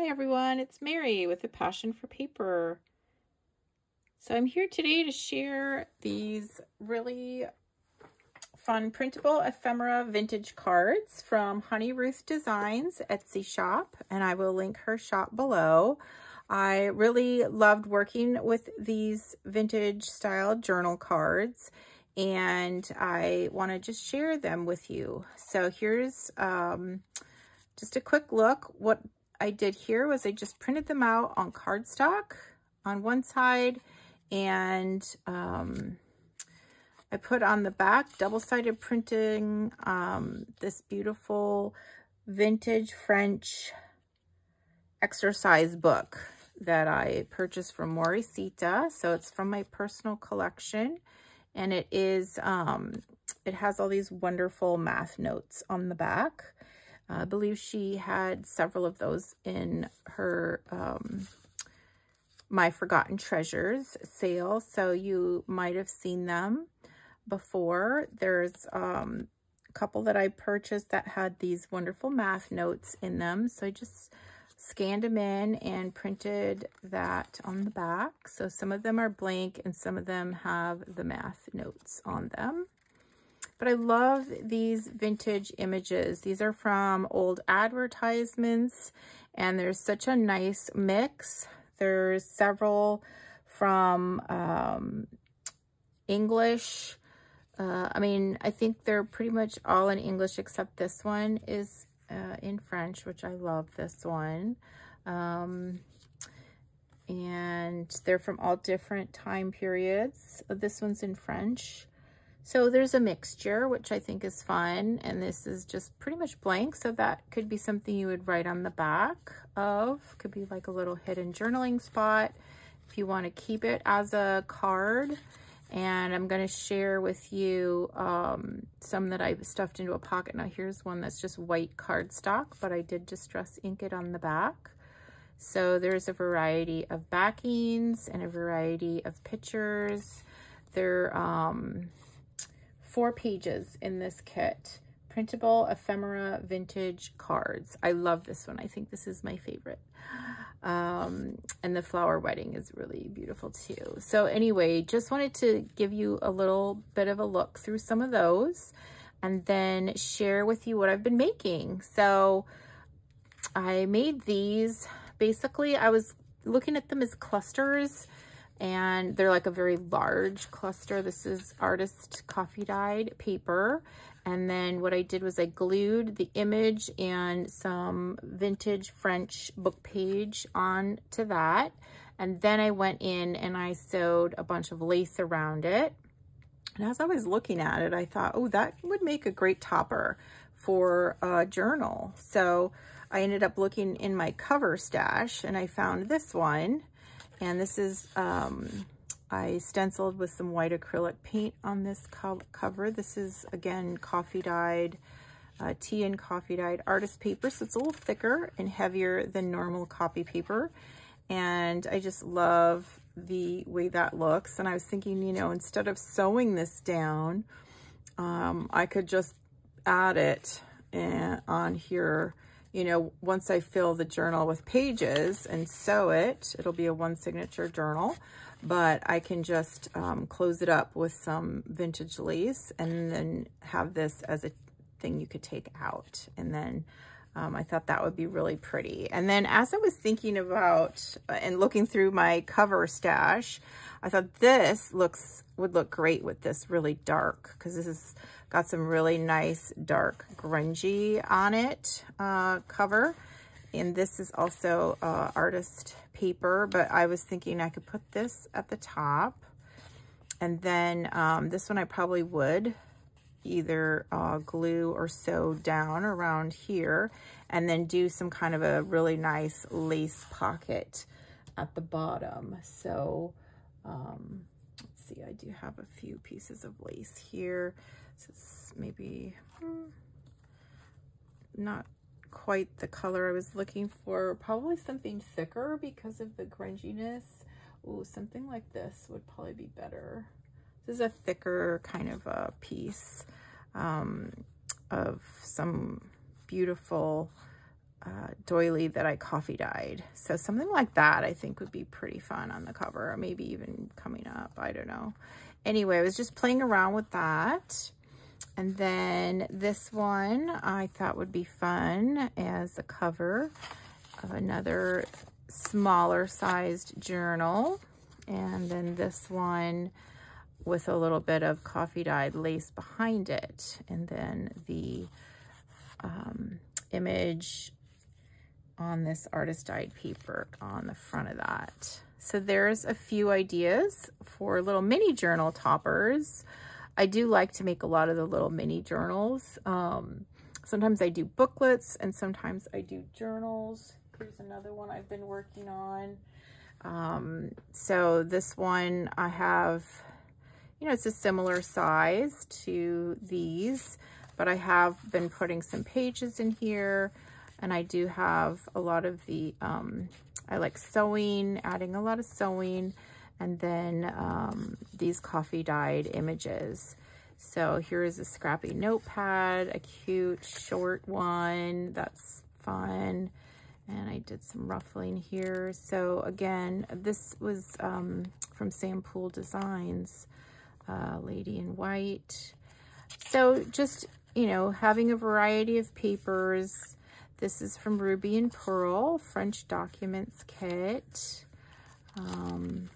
everyone, it's Mary with a passion for paper. So I'm here today to share these really fun printable ephemera vintage cards from HoneyRuthDesigns Etsy shop, and I will link her shop below. I really loved working with these vintage style journal cards, and I want to just share them with you. So here's just a quick look. What I did here was I just printed them out on cardstock on one side, and I put on the back double-sided printing this beautiful vintage French exercise book that I purchased from Morrisita. So it's from my personal collection, and it is it has all these wonderful math notes on the back. I believe she had several of those in her My Forgotten Treasures sale, so you might have seen them before. There's a couple that I purchased that had these wonderful math notes in them, so I just scanned them in and printed that on the back. So some of them are blank and some of them have the math notes on them. But I love these vintage images. These are from old advertisements, and there's such a nice mix. There's several from English. I think they're pretty much all in English except this one is in French, which I love this one. And they're from all different time periods. This one's in French. So there's a mixture, which I think is fun. And this is just pretty much blank. So that could be something you would write on the back of. Could be like a little hidden journaling spot if you want to keep it as a card. And I'm going to share with you some that I've stuffed into a pocket. Now here's one that's just white cardstock, but I did distress ink it on the back. So there's a variety of backings and a variety of pictures. There are 4 pages in this kit. Printable ephemera vintage cards. I love this one. I think this is my favorite. And the flower wedding is really beautiful too. So anyway, just wanted to give you a little bit of a look through some of those and then share with you what I've been making. So I made these, basically I was looking at them as clusters, and they're like a very large cluster. This is artist coffee dyed paper. And then what I did was I glued the image and some vintage French book page onto that. And then I went in and I sewed a bunch of lace around it. And as I was looking at it, I thought, oh, that would make a great topper for a journal. So I ended up looking in my cover stash and I found this one. And this is, I stenciled with some white acrylic paint on this cover. This is, again, coffee dyed, tea and coffee dyed artist paper. So it's a little thicker and heavier than normal copy paper. And I just love the way that looks. And I was thinking, you know, instead of sewing this down, I could just add it on here. You know, once I fill the journal with pages and sew it, it'll be a 1 signature journal, but I can just close it up with some vintage lace and then have this as a thing you could take out. And then I thought that would be really pretty. And then as I was thinking about and looking through my cover stash, I thought this would look great with this really dark, because this is got some really nice dark grungy on it cover. And this is also artist paper, but I was thinking I could put this at the top. And then this one I probably would either glue or sew down around here, and then do some kind of a really nice lace pocket at the bottom. So let's see, I do have a few pieces of lace here. This is maybe not quite the color I was looking for. Probably something thicker because of the grunginess. Ooh, something like this would probably be better. This is a thicker kind of a piece of some beautiful doily that I coffee dyed. So something like that I think would be pretty fun on the cover, or maybe even coming up, I don't know. Anyway, I was just playing around with that. And then this one I thought would be fun as a cover of another smaller sized journal. And then this one with a little bit of coffee dyed lace behind it. And then the image on this artist dyed paper on the front of that. So there's a few ideas for little mini journal toppers. I do like to make a lot of the little mini journals. Sometimes I do booklets and sometimes I do journals. Here's another one I've been working on. So this one I have, you know, it's a similar size to these, but I have been putting some pages in here, and I do have a lot of the, I like sewing, adding a lot of sewing, and then these coffee dyed images. So here is a scrappy notepad, a cute short one, that's fun. And I did some ruffling here. So again, this was from Sam Poole Designs, Lady in White. So just, you know, having a variety of papers. This is from Ruby and Pearl, French Documents Kit. And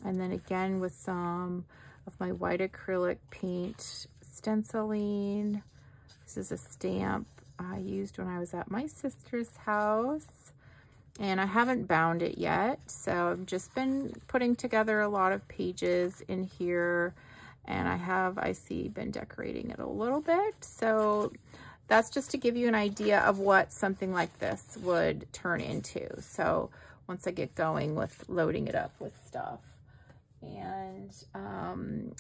then again with some of my white acrylic paint stenciling. This is a stamp I used when I was at my sister's house. And I haven't bound it yet, so I've just been putting together a lot of pages in here, and I see, been decorating it a little bit. So that's just to give you an idea of what something like this would turn into. So once I get going with loading it up with stuff. And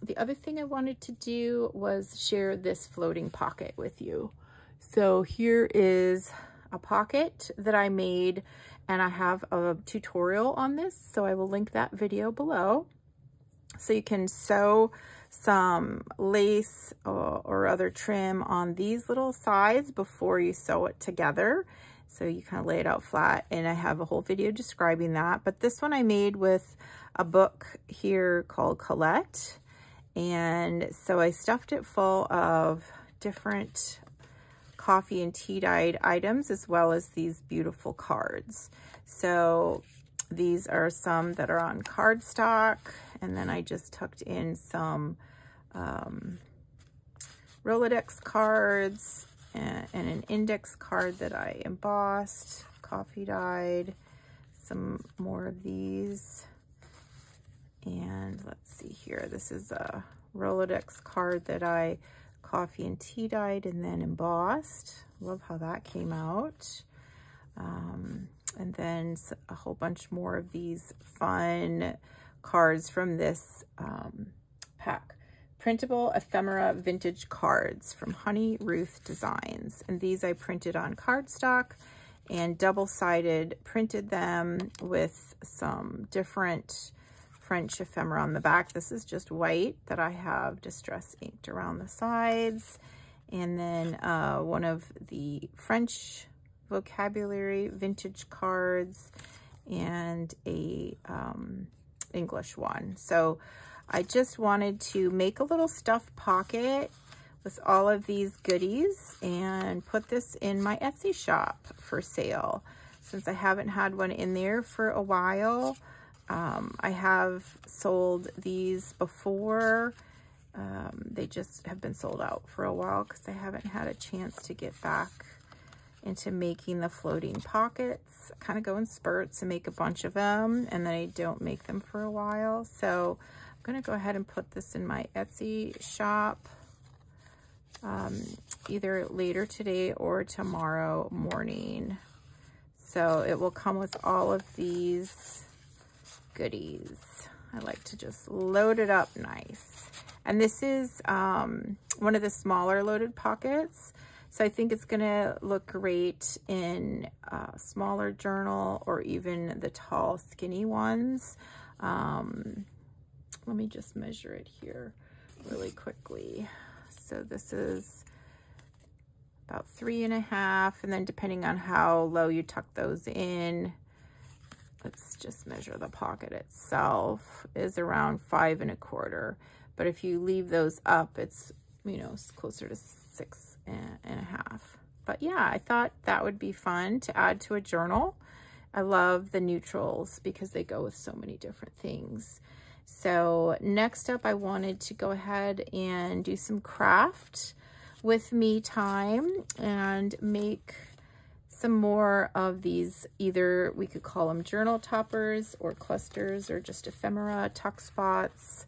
the other thing I wanted to do was share this floating pocket with you. So here is a pocket that I made, and I have a tutorial on this, so I will link that video below. So you can sew some lace or other trim on these little sides before you sew it together. So you kind of lay it out flat, and I have a whole video describing that. But this one I made with a book here called Colette. And so I stuffed it full of different coffee and tea dyed items, as well as these beautiful cards. So these are some that are on cardstock, and then I just tucked in some Rolodex cards and an index card that I embossed, coffee dyed, some more of these. And let's see here, this is a Rolodex card that I coffee and tea dyed and then embossed. Love how that came out. And then a whole bunch more of these fun cards from this pack. Printable Ephemera Vintage Cards from HoneyRuthDesigns. And these I printed on cardstock and double-sided printed them with some different French ephemera on the back. This is just white that I have distress inked around the sides. And then one of the French vocabulary vintage cards and a English one. So I just wanted to make a little stuffed pocket with all of these goodies and put this in my Etsy shop for sale. Since I haven't had one in there for a while, I have sold these before. They just have been sold out for a while because I haven't had a chance to get back into making the floating pockets. I kind of go in spurts and make a bunch of them, and then I don't make them for a while. So I'm going to go ahead and put this in my Etsy shop either later today or tomorrow morning. So it will come with all of these goodies. I like to just load it up nice. And this is one of the smaller loaded pockets. So I think it's gonna look great in a smaller journal or even the tall skinny ones. Let me just measure it here really quickly. So this is about 3.5, and then depending on how low you tuck those in, let's just measure the pocket itself, is around 5.25. But if you leave those up, it's, you know, it's closer to 6.5. But yeah, I thought that would be fun to add to a journal. I love the neutrals because they go with so many different things. So next up, I wanted to go ahead and do some craft with me time and make some more of these. Either we could call them journal toppers or clusters or just ephemera tuck spots.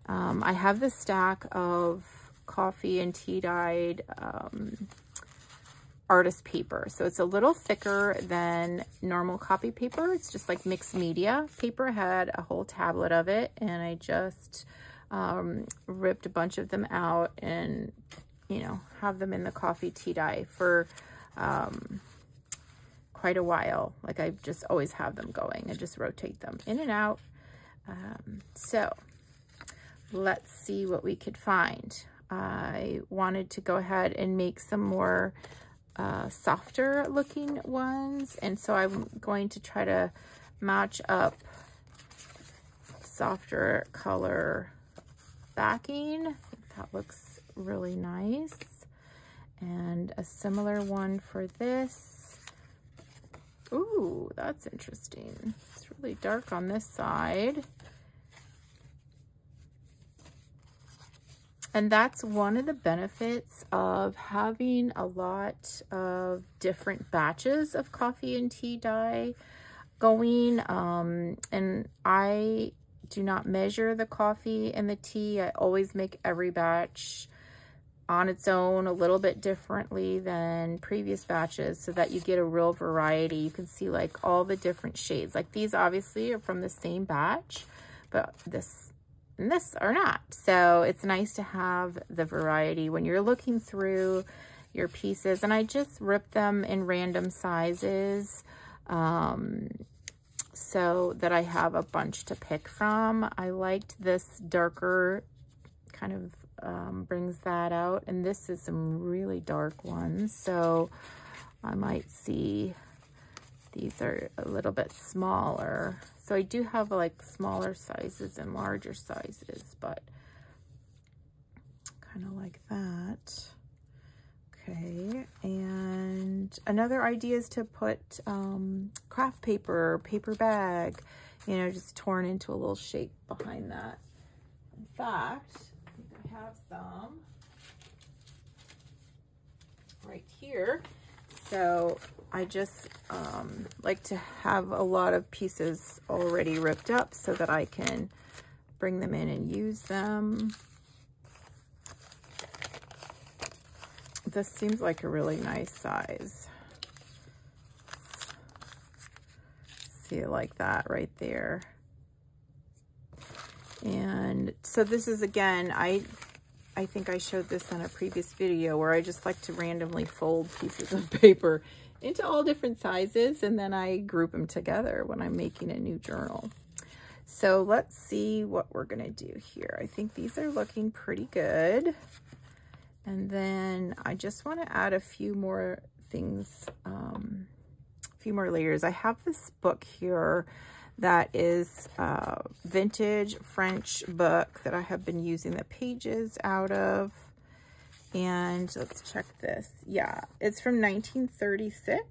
I have this stack of coffee and tea dyed artist paper. So it's a little thicker than normal copy paper. It's just like mixed media paper. I had a whole tablet of it, and I just ripped a bunch of them out and, you know, have them in the coffee tea dye for quite a while. Like, I just always have them going. I just rotate them in and out. So let's see what we could find. I wanted to go ahead and make some more softer looking ones, and so I'm going to try to match up softer color backing. I think that looks really nice, and a similar one for this. Ooh, that's interesting. It's really dark on this side. And that's one of the benefits of having a lot of different batches of coffee and tea dye going. And I do not measure the coffee and the tea. I always make every batch on its own a little bit differently than previous batches so that you get a real variety. You can see like all the different shades. Like these obviously are from the same batch, but this and this are not. So it's nice to have the variety when you're looking through your pieces. And I just ripped them in random sizes so that I have a bunch to pick from. I liked this darker, kind of brings that out. And this is some really dark ones. So I might see these are a little bit smaller. So I do have like smaller sizes and larger sizes, but kind of like that. Okay, and another idea is to put craft paper, paper bag, you know, just torn into a little shape behind that. In fact, I think I have some right here. So I just like to have a lot of pieces already ripped up so that I can bring them in and use them. This seems like a really nice size. See it like that right there. And so this is, again, I think I showed this on a previous video where I just like to randomly fold pieces of paper into all different sizes, and then I group them together when I'm making a new journal. So let's see what we're gonna do here. I think these are looking pretty good. And then I just wanna add a few more things, a few more layers. I have this book here that is a vintage French book that I have been using the pages out of. And let's check this. Yeah, it's from 1936.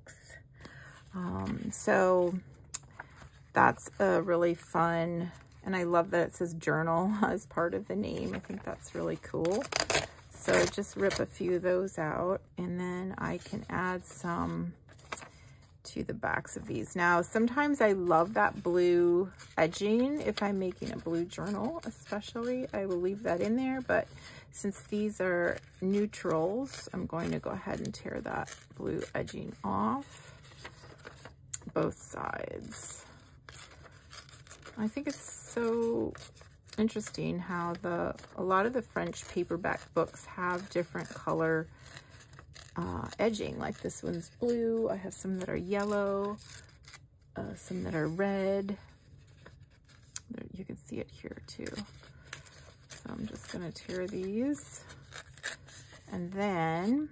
So that's a really fun, and I love that it says journal as part of the name. I think that's really cool. So just rip a few of those out, and then I can add some to the backs of these. Now, sometimes I love that blue edging. If I'm making a blue journal, especially, I will leave that in there. But since these are neutrals, I'm going to go ahead and tear that blue edging off both sides. I think it's so interesting how a lot of the French paperback books have different color edging. Like this one's blue. I have some that are yellow, some that are red. You can see it here too. So I'm just going to tear these, and then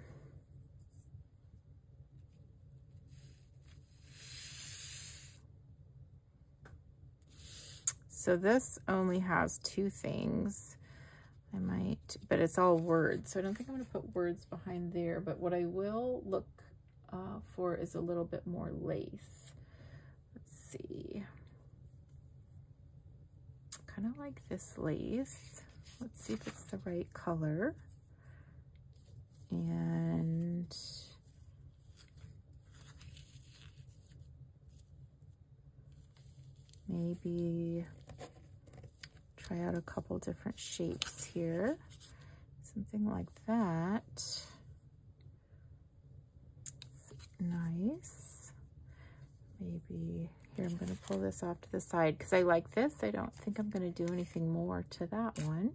So this only has 2 things. I might, but it's all words. So I don't think I'm going to put words behind there, but what I will look for is a little bit more lace. Let's see. Kind of like this lace. Let's see if it's the right color. And maybe try out a couple different shapes here. Something like that. Nice. Maybe here, I'm going to pull this off to the side because I like this. I don't think I'm going to do anything more to that one.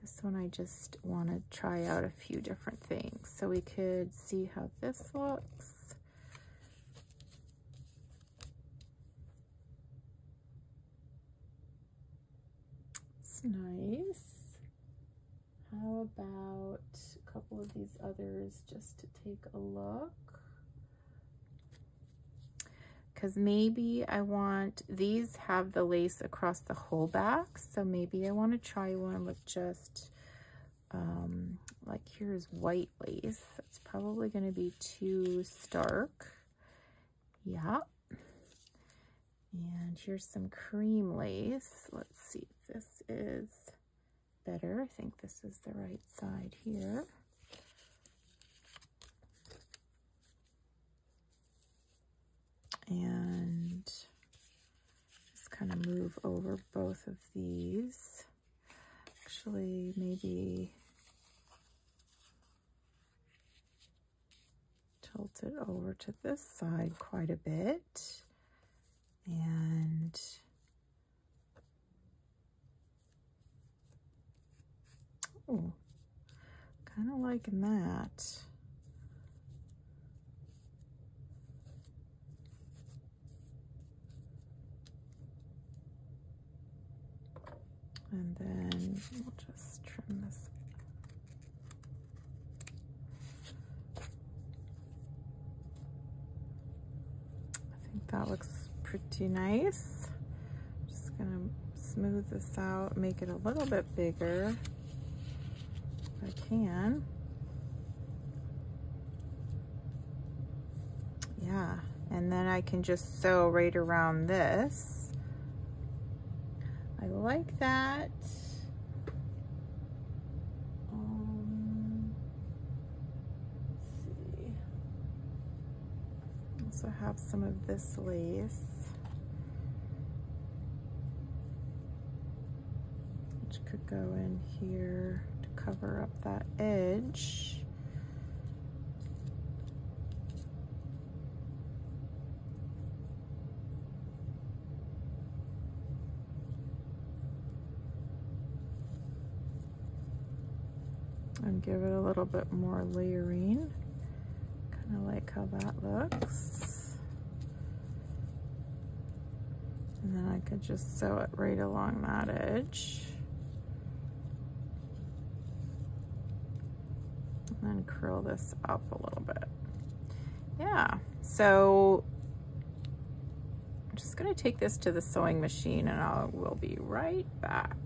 This one I just want to try out a few different things. So we could see how this looks. It's nice. How about a couple of these others just to take a look? Because maybe I want, these have the lace across the whole back, so maybe I want to try one with just, like here's white lace. That's probably going to be too stark. Yeah. And here's some cream lace. Let's see if this is better. I think this is the right side here. And just kind of move over both of these. Actually, maybe tilt it over to this side quite a bit. And oh, kind of liking that. And then we'll just trim this. I think that looks pretty nice. Just gonna smooth this out, make it a little bit bigger if I can. Yeah, and then I can just sew right around this. I like that. Let's see. Also have some of this lace, which could go in here to cover up that edge. And give it a little bit more layering. Kind of like how that looks. And then I could just sew it right along that edge. And then curl this up a little bit. Yeah, so I'm just gonna take this to the sewing machine and we'll be right back.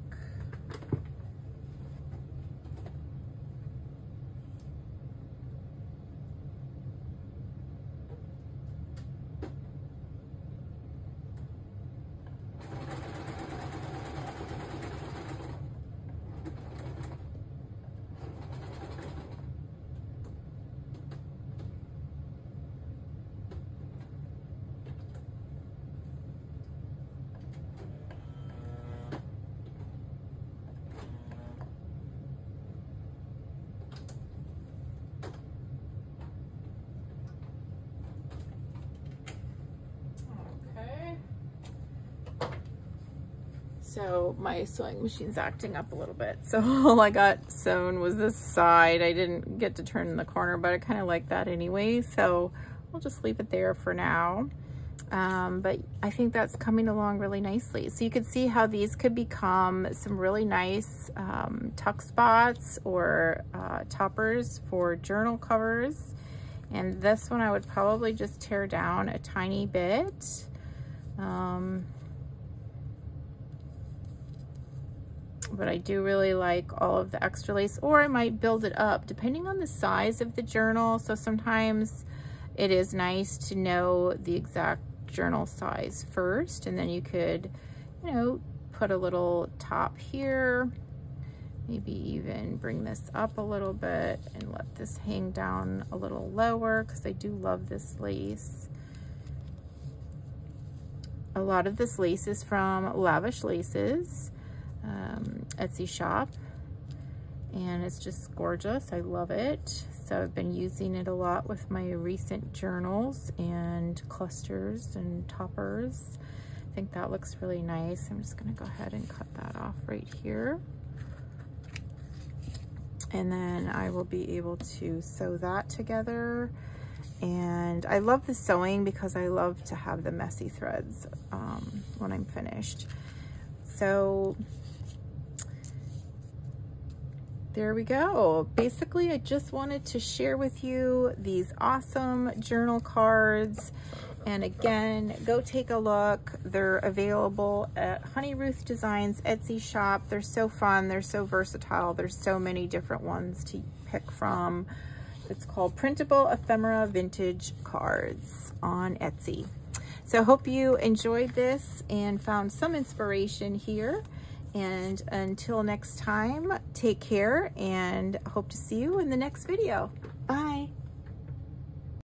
So my sewing machine's acting up a little bit. So all I got sewn was this side. I didn't get to turn in the corner, but I kind of like that anyway. So we'll just leave it there for now. But I think that's coming along really nicely. So you can see how these could become some really nice tuck spots or toppers for journal covers. And this one I would probably just tear down a tiny bit. but I do really like all of the extra lace, or I might build it up depending on the size of the journal. So sometimes it is nice to know the exact journal size first, and then you could, you know, put a little top here, maybe even bring this up a little bit and let this hang down a little lower, because I do love this lace. A lot of this lace is from Lavish Laces Etsy shop, and it's just gorgeous. I love it. So I've been using it a lot with my recent journals and clusters and toppers. I think that looks really nice. I'm just gonna go ahead and cut that off right here. And then I will be able to sew that together. And I love the sewing because I love to have the messy threads when I'm finished. So there we go. Basically, I just wanted to share with you these awesome journal cards. And again, go take a look. They're available at HoneyRuthDesigns Etsy shop. They're so fun. They're so versatile. There's so many different ones to pick from. It's called Printable Ephemera Vintage Cards on Etsy. So I hope you enjoyed this and found some inspiration here. And until next time, take care and hope to see you in the next video.